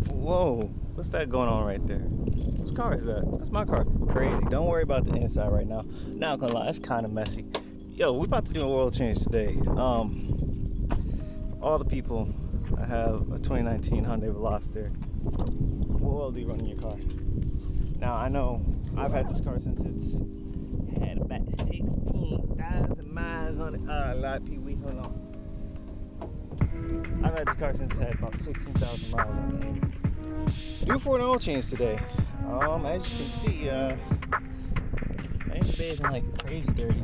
Whoa, what's that going on right there? Whose car is that? That's my car. Crazy. Don't worry about the inside right now. Not gonna lie, it's kind of messy. Yo, we're about to do an oil change today. All the people, I have a 2019 Hyundai Veloster. What oil do you run in your car? Now, I know I've had this car since it's had about 16,000 miles on it. A lot of people, hold on. I've had this car since it had about 16,000 miles on it. It's due for an oil change today. As you can see, engine bay isn't like crazy dirty.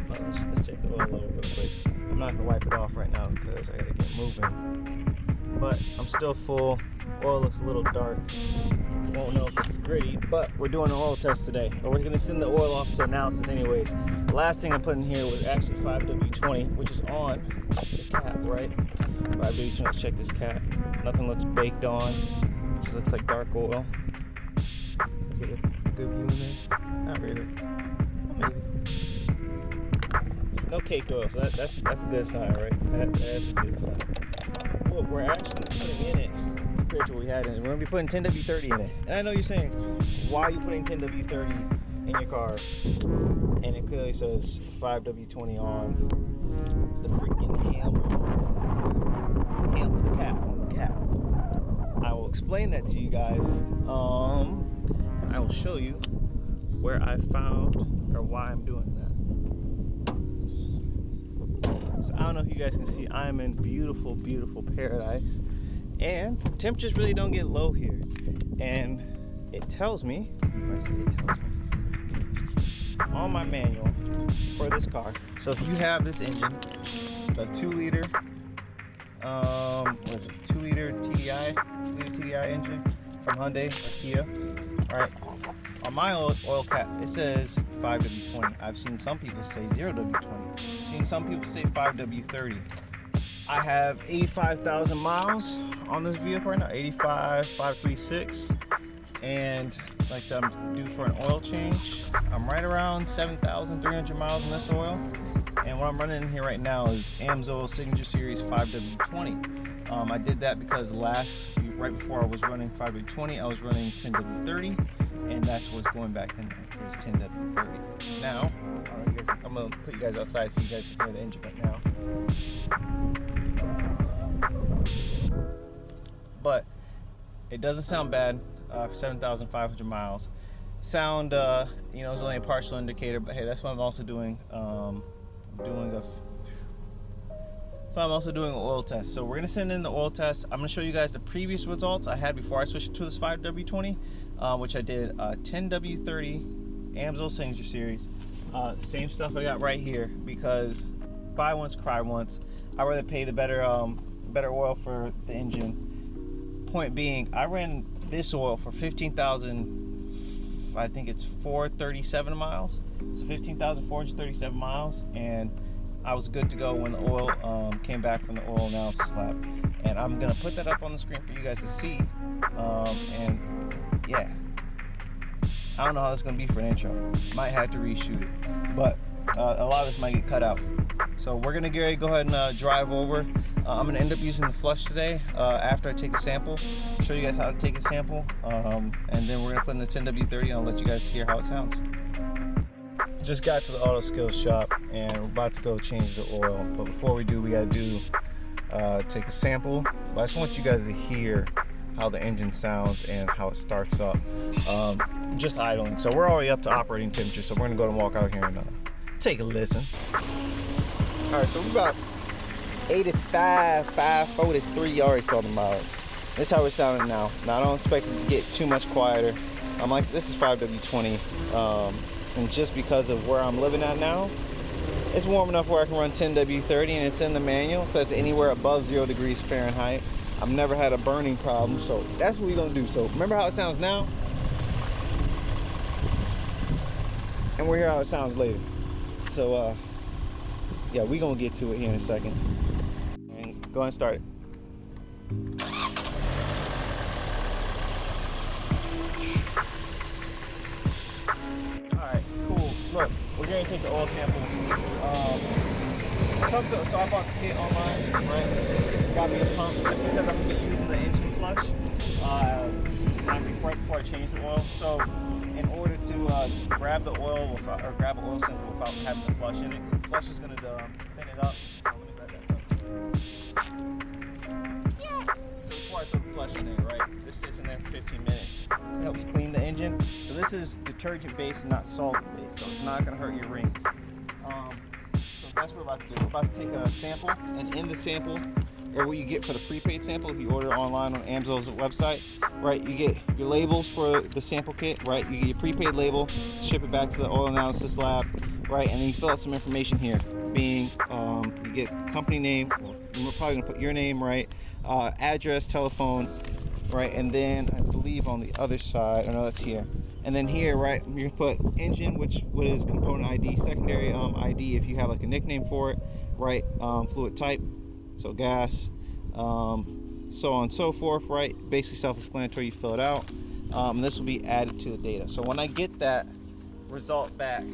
Let's check the oil level real quick. I'm not gonna wipe it off right now because I gotta get moving. But I'm still full. Oil looks a little dark. Won't know if it's gritty, but we're doing an oil test today. Or we're gonna send the oil off to analysis anyways. The last thing I put in here was actually 5w-20, which is on the cap, right? 5w-20, let's check this cap. Nothing looks baked on. It just looks like dark oil. Get a good view in there? Not really. Well, maybe. No caked oil, so that's a good sign, right? That's a good sign. What we're actually putting in it, compared to what we had in it, we're gonna be putting 10w-30 in it. And I know you're saying, why are you putting 10w-30 in your car? And it clearly says 5w-20 on the freaking ham of the cap, on the cap. I will explain that to you guys. And I will show you where I found or why I'm doing that. So I don't know if you guys can see, I'm in beautiful, beautiful paradise. And temperatures really don't get low here. And it tells me, on my manual for this car. So if you have this engine, a 2-liter, what is it, 2-liter TDI engine from Hyundai or Kia. All right, on my oil cap, it says 5w-20. I've seen some people say 0w-20. I've seen some people say 5w-30. I have 85,000 miles on this vehicle right now, 85,536. And like I said, I'm due for an oil change. I'm right around 7,300 miles in this oil. And what I'm running in here right now is Amsoil Signature Series 5w-20. I did that because right before I was running 5w-20, I was running 10w-30, and that's what's going back in there is 10w-30. Now, I'm gonna put you guys outside so you guys can hear the engine right now. But it doesn't sound bad for 7,500 miles. Sound, is only a partial indicator, but hey, that's what I'm also doing. I'm also doing an oil test. So we're gonna send in the oil test. I'm gonna show you guys the previous results I had before I switched to this 5w-20, which I did 10w-30 Amsoil Signature Series. Same stuff I got right here because buy once, cry once. I'd rather pay the better oil for the engine. Point being, I ran this oil for 15,000, I think it's 437 miles. So 15,437 miles, and I was good to go when the oil came back from the oil analysis lab. And I'm gonna put that up on the screen for you guys to see. And yeah, I don't know how that's gonna be for an intro. Might have to reshoot it, but a lot of this might get cut out. So we're gonna go ahead and drive over. I'm gonna end up using the Flush today after I take the sample. I'll show you guys how to take a sample, and then we're gonna put in the 10w-30 and I'll let you guys hear how it sounds. Just got to the auto skills shop and we're about to go change the oil, but before we do, we gotta take a sample. But I just want you guys to hear how the engine sounds and how it starts up, just idling. So we're already up to operating temperature, so we're gonna go and walk out here and take a listen. All right, so we're about 85,543. You already saw the mileage. This is how it's sounding now. Now I don't expect it to get too much quieter. This is 5w-20, and just because of where I'm living at now, it's warm enough where I can run 10w-30, and it's in the manual. It says anywhere above 0 degrees Fahrenheit. I've never had a burning problem, so that's what we're gonna do. So remember how it sounds now, and we'll hear how it sounds later. So yeah, we're gonna get to it here in a second. And go ahead and start it. Alright, cool. Look, we're gonna take the oil sample. So I bought the kit online, right? Got me a pump just because I'm gonna be using the engine flush right before I changed the oil. So in order to grab the oil without, or grab an oil sample without having the flush in it, because the flush is going to thin it up. So let me grab that cup. So before I throw the flush in there, right, this sits in there for 15 minutes. It helps clean the engine. So this is detergent based, not solvent based, so it's not going to hurt your rings. So that's what we're about to do. We're about to take a sample, and in the sample, or what you get for the prepaid sample, if you order online on Amsoil's website, right, you get your labels for the sample kit, right, you get your prepaid label, ship it back to the oil analysis lab, right, and then you fill out some information here, being, you get company name, well, we're probably going to put your name, right, address, telephone, right, and then I believe on the other side, I know that's here, and then here, right, you put engine, which is component ID, secondary ID if you have like a nickname for it, right, fluid type, so gas, so on and so forth, right, basically self-explanatory, you fill it out, this will be added to the data. So when I get that result back,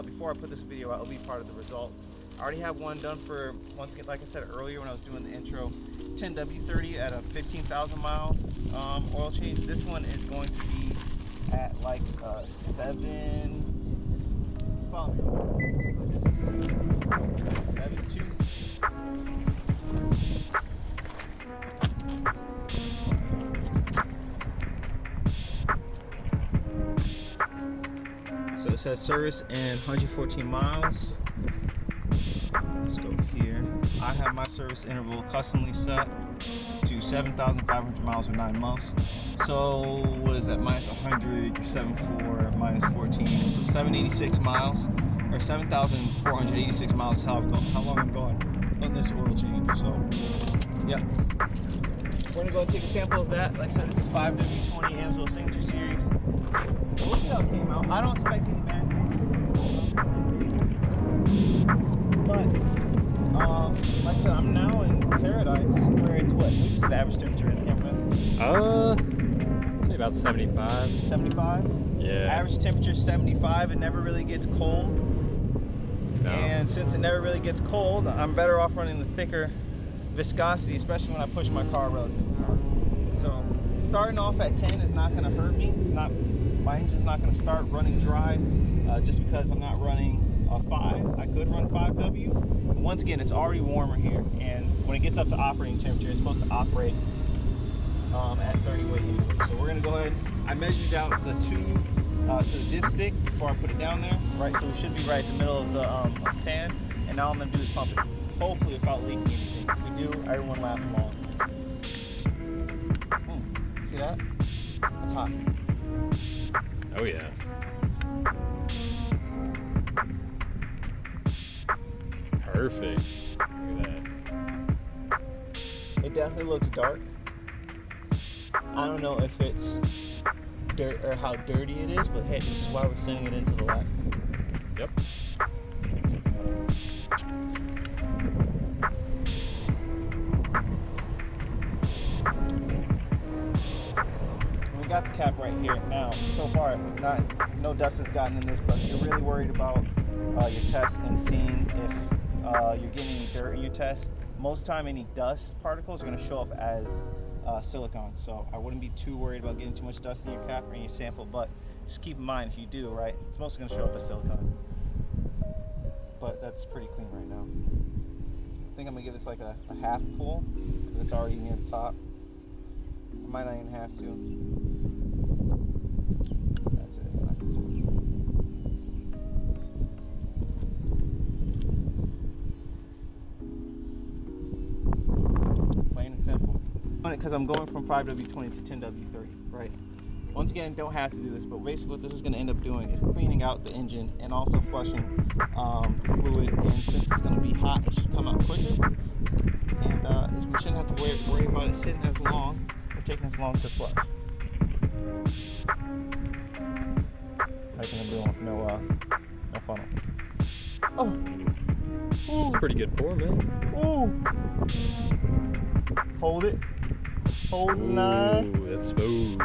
before I put this video out, it'll be part of the results. I already have one done for, once again, like I said earlier when I was doing the intro, 10w-30 at a 15,000 mile oil change. This one is going to be at like 7.2. So it says service and 114 miles. Let's go here. I have my service interval customly set to 7,500 miles or 9 months. So what is that? Minus 100, or 7.4 minus 14. So 786 miles, or 7,486 miles. How long I'm going on this oil change. So yeah, we're gonna go and take a sample of that. Like I said, this is 5w-20 Amsoil Signature Series. We'll see how it came out. I don't expect any bad things, but like I said, I'm now in paradise where it's what? What do you say the average temperature is, Cameron? Say about 75. 75? Yeah. Average temperature is 75. It never really gets cold. No. And since it never really gets cold, I'm better off running the thicker viscosity, especially when I push my car relatively hard. So starting off at 10 is not going to hurt me. It's not, my engine's not going to start running dry just because I'm not running a 5. I could run 5W. Once again, it's already warmer here, and when it gets up to operating temperature, it's supposed to operate at 30 weight anyway. So we're going to go ahead. I measured out the tube to the dipstick before I put it down there, right? So we should be right in the middle of the pan, and now all I'm going to do is pump it, hopefully without leaking anything. If we do, everyone laugh along. See that? That's hot. Oh yeah. Perfect. Look at that. It definitely looks dark. I don't know if it's dirt or how dirty it is, but hey, this is why we're sending it into the lab. Yep. We got the cap right here. Now, so far, no dust has gotten in this, but if you're really worried about your test and seeing if you're getting any dirt in your test, most time any dust particles are going to show up as silicone. So I wouldn't be too worried about getting too much dust in your cap or in your sample, but just keep in mind if you do, right, it's mostly going to show up as silicone. But that's pretty clean right now. I think I'm going to give this like a half pull because it's already near the top. I might not even have to. That's it. Plain and simple. Because I'm going from 5w-20 to 10w-30, right? Once again, don't have to do this, but basically what this is going to end up doing is cleaning out the engine and also flushing the fluid. And since it's going to be hot, it should come out quicker. And we shouldn't have to worry about it sitting as long or taking as long to flush. Like I'm doing with no funnel. Oh! It's a pretty good pour, man. Ooh! Hold it. Hold the line. Ooh, that's smooth.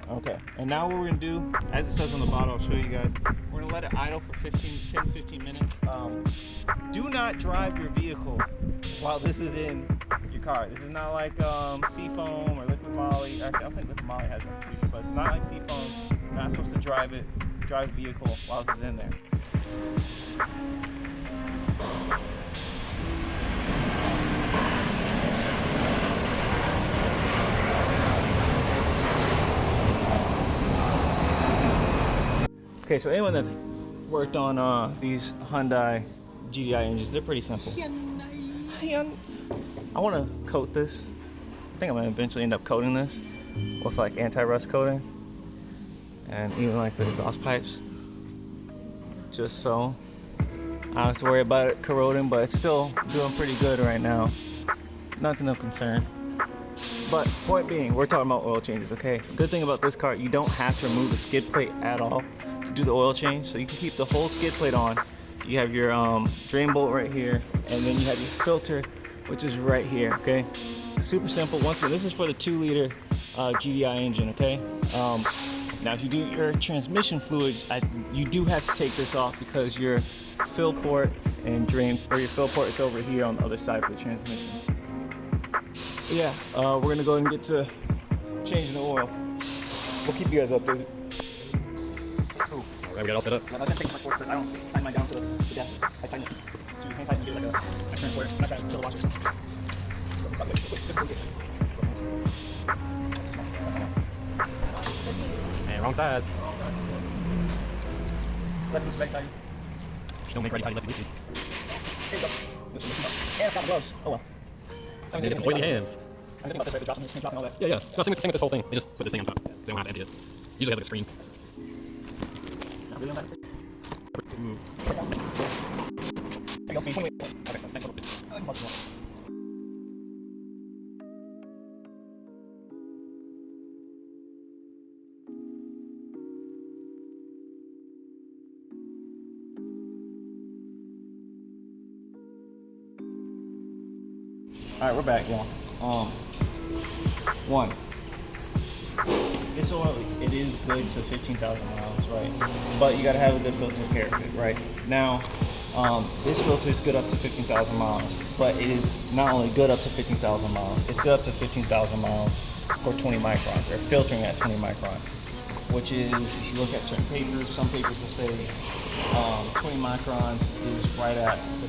Okay, and now what we're gonna do, as it says on the bottle, I'll show you guys. We're gonna let it idle for 10-15 minutes. Do not drive your vehicle while this is in your car. This is not like Seafoam or Liquid Moly. Actually, I don't think Liquid Moly has that procedure, but it's not like Seafoam. You're not supposed to drive the vehicle while this is in there. Okay, so anyone that's worked on these Hyundai GDI engines, they're pretty simple. I want to coat this. I think I'm going to eventually end up coating this with like anti-rust coating and even like the exhaust pipes, just so I don't have to worry about it corroding, but it's still doing pretty good right now. Nothing of concern. But point being, we're talking about oil changes, okay? Good thing about this car, you don't have to remove the skid plate at all to do the oil change, so you can keep the whole skid plate on. You have your drain bolt right here, and then you have your filter, which is right here, okay? Super simple. Once again, this is for the 2-liter GDI engine, okay? Now, if you do your transmission fluid, you do have to take this off because your fill port and drain, or your fill port is over here on the other side for the transmission. But yeah, we're gonna go ahead and get to changing the oil. We'll keep you guys updated. All right, we got it all set up. I was gonna take too much force because I don't tighten mine down to the depth. I tighten it. So you hang tight and get like a extra square. I'm not trying to kill the washer. Just take it. And wrong size. Left loose back tighten. Just don't make righty tighty, lefty loosey. There you go. And I've got gloves. Oh well. I need some oily hands. I'm thinking about this right, the dropping all that. Yeah. No, same with this whole thing. They just put this thing on top. They don't have to empty it. Usually has like a screen. Not really on that. Ooh. There you go. Okay, thanks. I like much more. All right, we're back, y'all. One, this oil, it is good to 15,000 miles, right? But you gotta have a good filter to pair with it, right? Now, this filter is good up to 15,000 miles, but it is not only good up to 15,000 miles, it's good up to 15,000 miles for 20 microns, or filtering at 20 microns, which is, if you look at certain papers, some papers will say 20 microns is right at the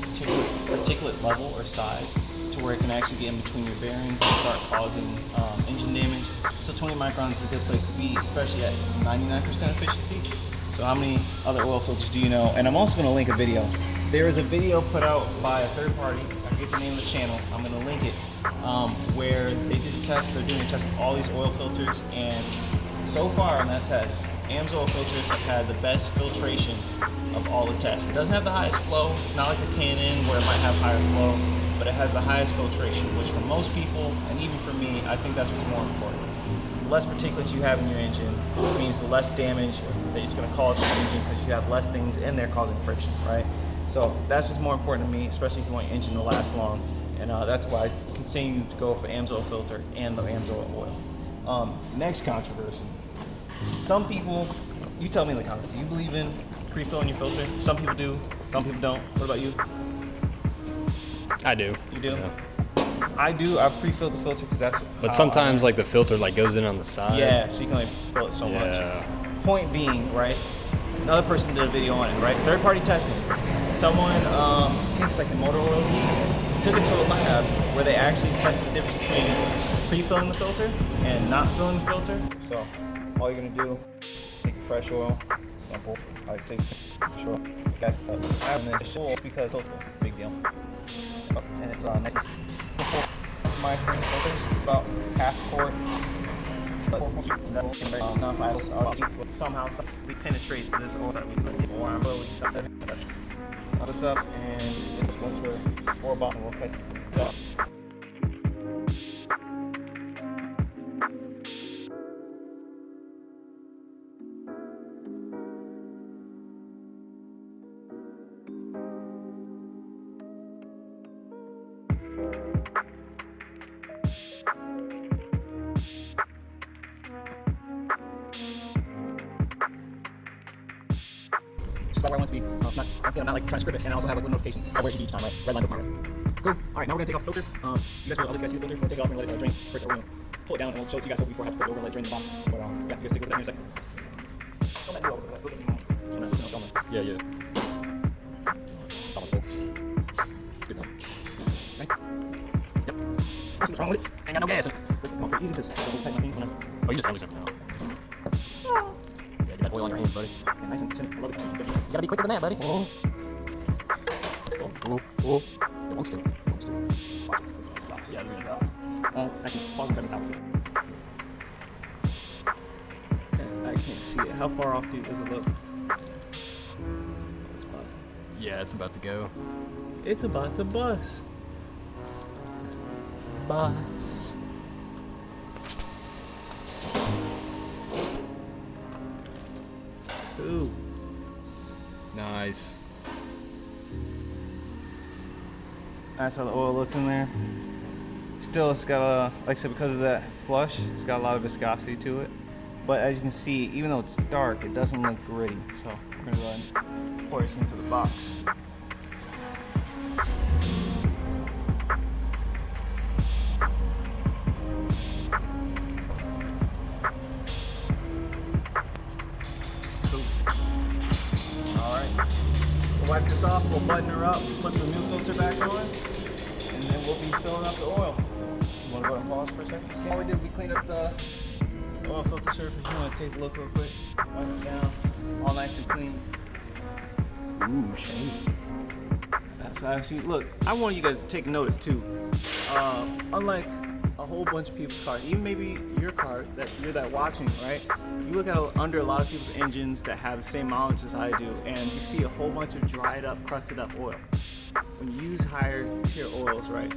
particulate level or size, to where it can actually get in between your bearings and start causing engine damage. So 20 microns is a good place to be, especially at 99% efficiency. So how many other oil filters do you know? And I'm also going to link a video. There is a video put out by a third party, I forget the name of the channel, I'm going to link it, where they did a test. They're doing a test of all these oil filters, and so far on that test, Amsoil filters have had the best filtration of all the tests. It doesn't have the highest flow. It's not like the Canon where it might have higher flow, but it has the highest filtration, which for most people, and even for me, I think that's what's more important. The less particulates you have in your engine, which means the less damage that it's going to cause to the engine, because you have less things in there causing friction, right? So that's what's more important to me, especially if you want your engine to last long, and that's why I continue to go for Amsoil filter and the Amsoil oil. Next controversy. Some people, you tell me in the comments, do you believe in pre-filling your filter? Some people do, some people don't. What about you? I do. You do? Yeah. I do. I pre-fill the filter because that's. But sometimes like the filter like goes in on the side. Yeah, so you can only fill it so much. Point being, right? Another person did a video on it, right? Third-party testing. Someone, I think it's like the Motor Oil Geek, he took it to a lab where they actually tested the difference between pre-filling the filter and not filling the filter. So all you're gonna do, take your fresh oil, example, I take fresh oil. Guys, I have this oil because filter, big deal. And it's nice and simple. My experience with filters, about half quart. But somehow it penetrates this oil that we put in warm, but we set this up, and once we're 4 bottom, we'll cut it up. speed. It's not I'm not like trying to script it, and I also have like a notification of where it should be each time, right? Red lines up my red. Cool. All right, now we're gonna take off the filter. You guys will, I'll let you guys see the filter. We're gonna take it off and let it drain. First, we're gonna pull it down, and we'll show it to you guys before I have to flip it over and let it drain the box. But yeah, you guys take a look at that in a second. Don't let me over that filter. Yeah, yeah. It's almost full. Good enough. Okay. Yep. This is wrong with it. I ain't got no gas. Listen, come on, pretty easy because I don't tighten my things when I'm. Oh, you just handle something now. Yeah, get that oil on your hands, buddy. Yeah, nice and I love it. You gotta be quicker than that, buddy. Oh. Oh. It wants to. Watch it. Yeah, it's gonna drop. Actually, pause and grab the top. I can't see it. How far off does it look? It's about to. Yeah, it's about to go. It's about to bust. Bus. Ooh. Nice. That's how the oil looks in there. Still, it's got a, like I said, because of that flush, it's got a lot of viscosity to it. But as you can see, even though it's dark, it doesn't look gritty. So we're gonna go ahead and pour this into the box. Wipe this off, we'll button her up, put the new filter back on, and then we'll be filling up the oil. You want to go and pause for a second? All we did, we cleaned up the oil filter surface. You want to take a look real quick? Wipe it down, all nice and clean. Ooh, shiny. That's actually, look, I want you guys to take notice too. Unlike a whole bunch of people's cars, even maybe your car that you're watching, right? You look at under a lot of people's engines that have the same mileage as I do, and you see a whole bunch of dried up, crusted up oil. When you use higher tier oils, right,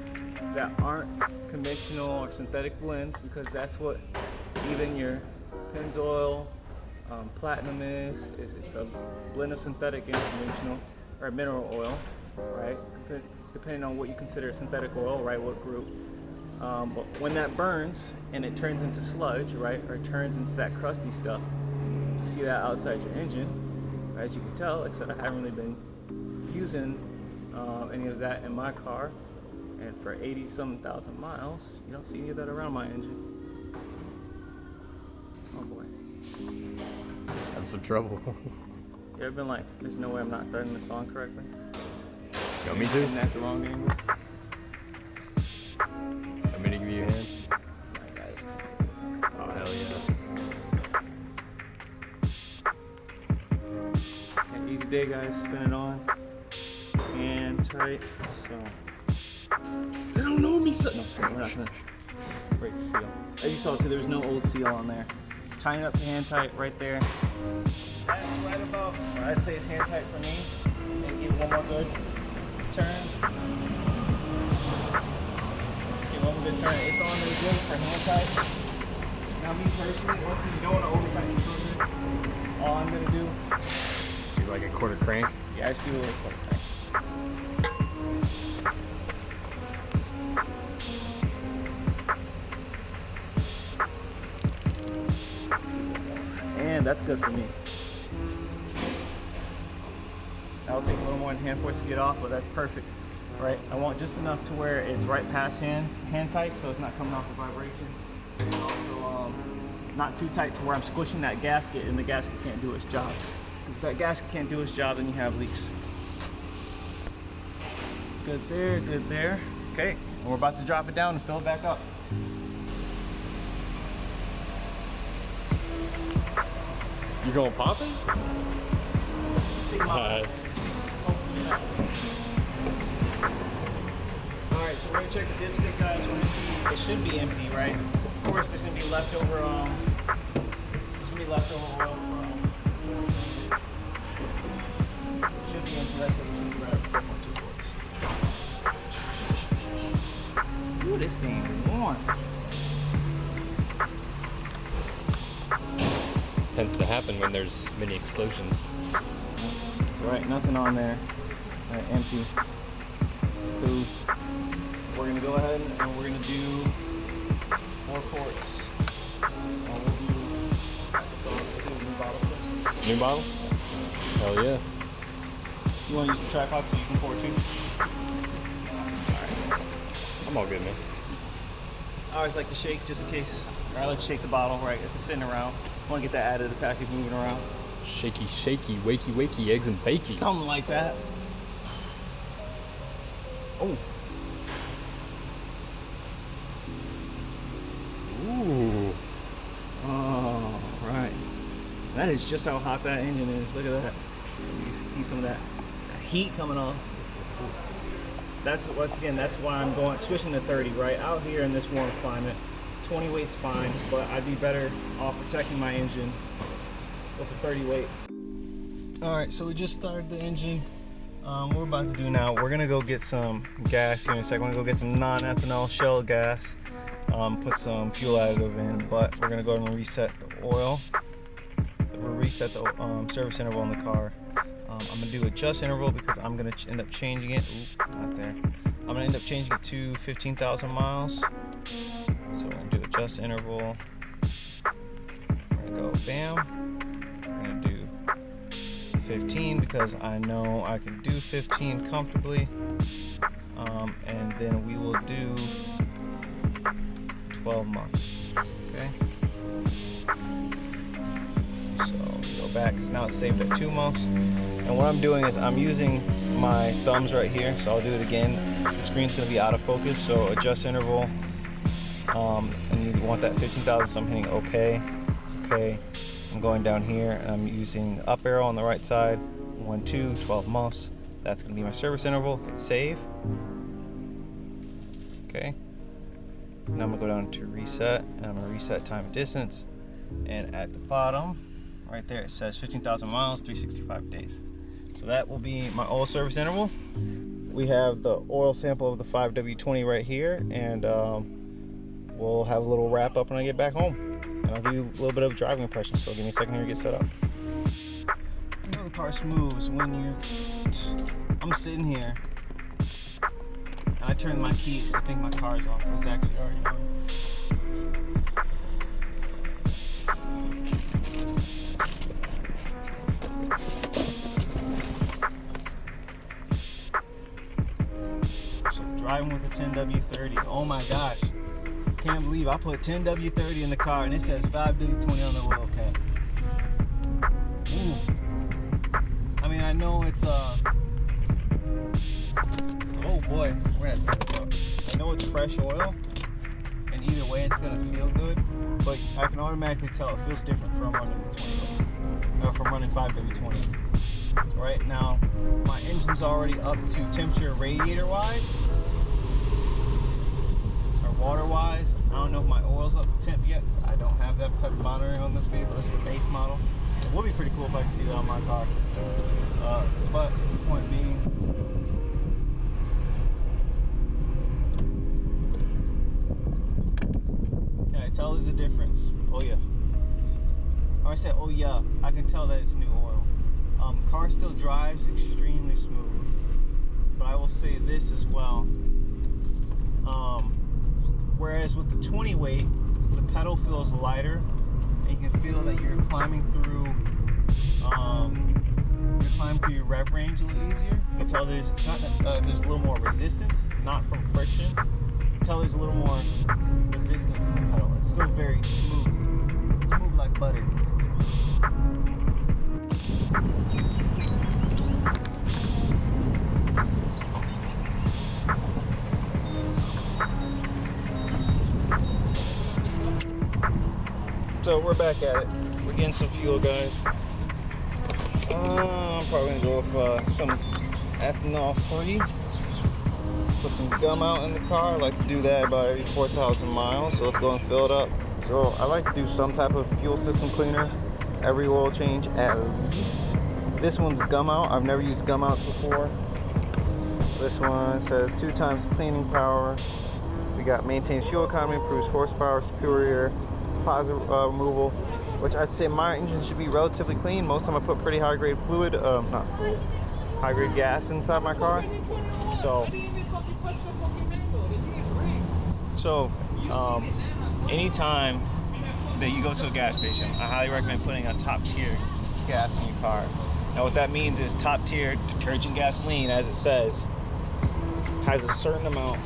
that aren't conventional or synthetic blends, because that's what even your Pennzoil Platinum is it's a blend of synthetic and conventional or mineral oil, right? Depending on what you consider synthetic oil, right? What group. But when that burns and it turns into sludge, right, or turns into that crusty stuff, you see that outside your engine. As you can tell, like I said, I haven't really been using any of that in my car, and for 80-some thousand miles, you don't see any of that around my engine. Oh boy. Having some trouble. You ever been like, there's no way I'm not threading this on correctly? Got me too. Isn't that the wrong angle? I'm gonna give you a hand. Oh, hell yeah. An easy day, guys. Spin it on. And tight. So. They don't know me, so. No, I'm just kidding. We're not gonna break the seal. As you saw too, there was no old seal on there. Tying it up to hand tight right there. That's right about, I'd say it's hand tight for me. And give it one more good turn. One good turn. It's on there good for hand tight. Now me personally, once you don't want to over tighten the filter, all I'm gonna do, Do like a quarter crank. yeah, I just do a little quarter tight. And that's good for me. That'll take a little more than hand force to get off, but that's perfect. Right, I want just enough to where it's right past hand tight, so it's not coming off with vibration. And also, not too tight to where I'm squishing that gasket and the gasket can't do its job. Because if that gasket can't do its job, then you have leaks. Good there. Okay, and we're about to drop it down and fill it back up. You going popping? Stick my hopefully yes. Alright, so we're gonna check the dipstick, guys. We're gonna see, it should be empty, right? Of course, there's gonna be leftover, oil from, it should be empty, that's what we can grab 4.2 volts. Ooh, this thing is warm. Tends to happen when there's many explosions. Right, nothing on there. Right, empty. Cool. We're gonna go ahead and we're gonna do 4 quarts. We'll do, new bottles first. New bottles? Hell yeah. You want to use the tripod so you can pour too? Alright. I'm all good, man. I always like to shake just in case. Or I like to shake the bottle, right, if it's sitting around. I want to get that out of the package moving around. Shaky, shaky, wakey, wakey, eggs and bakey. Something like that. Oh. Ooh. Oh, right. That is just how hot that engine is. Look at that. You can see some of that heat coming off. That's once again, that's why I'm switching to 30, right? Out here in this warm climate, 20 weight's fine, but I'd be better off protecting my engine with a 30 weight. All right, so we just started the engine. What we're about to do now, we're gonna go get some gas here in a second. We're gonna go get some non-ethanol shell gas, put some fuel additive in, but we're gonna go and reset the oil. We'll reset the service interval in the car. I'm gonna do adjust interval because I'm gonna end up changing it. Oop, not there. I'm gonna end up changing it to 15,000 miles. So we're gonna do adjust interval. We're gonna go bam. We're gonna do 15 because I know I can do 15 comfortably. And then we will do 12 months. Okay. So go back because now it's saved at 2 months. And what I'm doing is I'm using my thumbs right here, so I'll do it again. The screen's going to be out of focus, so adjust interval. And you want that 15,000, so I'm hitting OK. Okay. I'm going down here and I'm using the up arrow on the right side. 1, 2, 12 months. That's going to be my service interval. Hit save. Okay. Now I'm going to go down to reset, and I'm going to reset time and distance. And at the bottom, right there, it says 15,000 miles, 365 days. So that will be my oil service interval. We have the oil sample of the 5w-20 right here, and we'll have a little wrap up when I get back home. And I'll give you a little bit of driving impression, so give me a second here to get set up. You know the car moves when I'm sitting here, and I turn my keys, so I think my car's off. It's actually already on. Driving with a 10w-30. Oh my gosh. Can't believe I put 10w-30 in the car and it says 5w-20 on the oil cap. Ooh. I mean, I know it's oh boy, we're gonna have to this up. I know it's fresh oil, and either way it's gonna feel good, but I can automatically tell it feels different from running the 20, or from running 5w-20. Right now, my engine's already up to temperature radiator-wise. Water-wise, I don't know if my oil's up to temp yet because I don't have that type of monitoring on this vehicle. This is a base model. It would be pretty cool if I could see that on my car. But point being, can I tell there's a difference? Oh yeah. Or I said, oh yeah, I can tell that it's new oil. Car still drives extremely smooth, but I will say this as well. Whereas with the 20 weight, the pedal feels lighter, and you can feel that you're climbing through your rev range a little easier. You can tell there's a little more resistance, not from friction. You can tell there's a little more resistance in the pedal. It's still very smooth. It's smooth like butter. So we're back at it. We're getting some fuel, guys. I'm probably gonna go with some ethanol free. Put some gum out in the car. I like to do that about every 4,000 miles. So let's go and fill it up. So I like to do some type of fuel system cleaner every oil change at least. This one's gum out. I've never used gum outs before. So this one says 2 times cleaning power. We got maintains fuel economy, improves horsepower, superior deposit removal, which I'd say my engine should be relatively clean. Most of them I put pretty high grade fluid, not fluid, high grade gas inside my car. So anytime that you go to a gas station, I highly recommend putting a top tier gas in your car. Now what that means is top tier detergent gasoline, as it says, has a certain amount of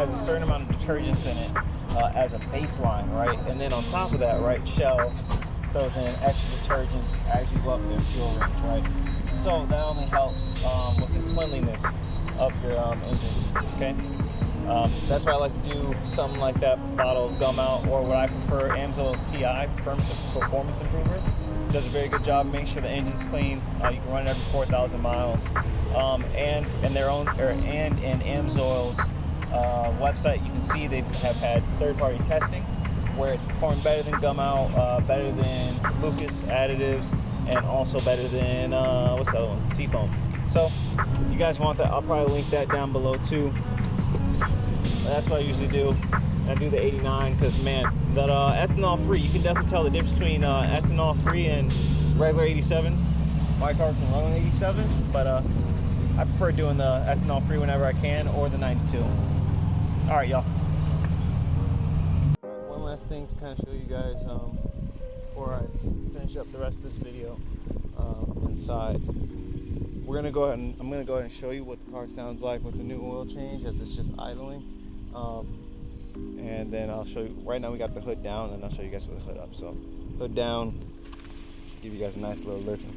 detergents in it as a baseline, right? And then on top of that, right, Shell throws in extra detergents as you go up their fuel range, right? So that only helps with the cleanliness of your engine, okay? That's why I like to do something like that bottle of gum out, or what I prefer, Amsoil's PI, Performance Improver. Does a very good job making sure the engine's clean. You can run it every 4,000 miles. And in Amsoil's website, you can see they have had third-party testing where it's performed better than gum out, better than Lucas additives, and also better than what's the other one? Seafoam. So you guys want that? I'll probably link that down below too. That's what I usually do. I do the 89 because, man, that ethanol free, you can definitely tell the difference between ethanol free and regular 87. My car can run on 87, but I prefer doing the ethanol free whenever I can, or the 92. All right, y'all. One last thing to kind of show you guys before I finish up the rest of this video inside. I'm gonna go ahead and show you what the car sounds like with the new oil change as it's just idling. And then I'll show you, right now we got the hood down, and I'll show you guys with the hood up. So hood down, give you guys a nice little listen.